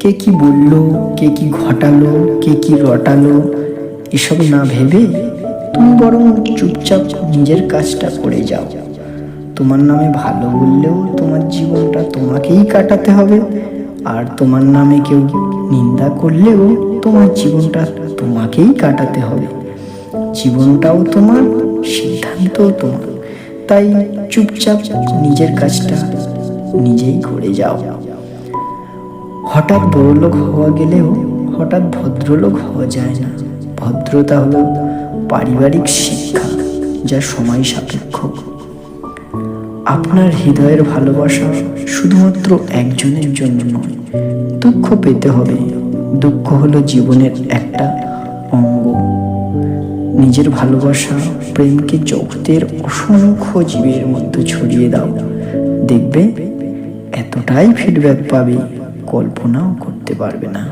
কে কি বললো, কে কি ঘটালো, কে কি রটালো, এসব না ভেবে তুমি বরং চুপচাপ নিজের কাজটা করে যাও। তোমার নামে ভালো বললেও তোমার জীবনটা তোমাকেই কাটাতে হবে, আর তোমার নামে কেউ নিন্দা করলেও তোমার জীবনটা তোমাকেই কাটাতে হবে। জীবনটাও তোমার, সিদ্ধান্তও তোমার। তাই চুপচাপ নিজের কাজটা নিজেই করে যাও। হঠাৎ বড়লোক হওয়া গেলেও হঠাৎ ভদ্রলোক হওয়া যায় না। ভদ্রতা হলো পারিবারিক শিক্ষা, যা সময় সাপেক্ষ। আপনার হৃদয়ের ভালোবাসা শুধুমাত্র একজনের জন্য নয়। দুঃখ পেতে হবে, দুঃখ হলো জীবনের একটা অঙ্গ। নিজের ভালোবাসা, প্রেমকে জগতের অসংখ্য জীবের মধ্যে ছড়িয়ে দাও। দেখবে এতটাই ফিডব্যাক পাবে, কল্পনাও করতে পারবে না।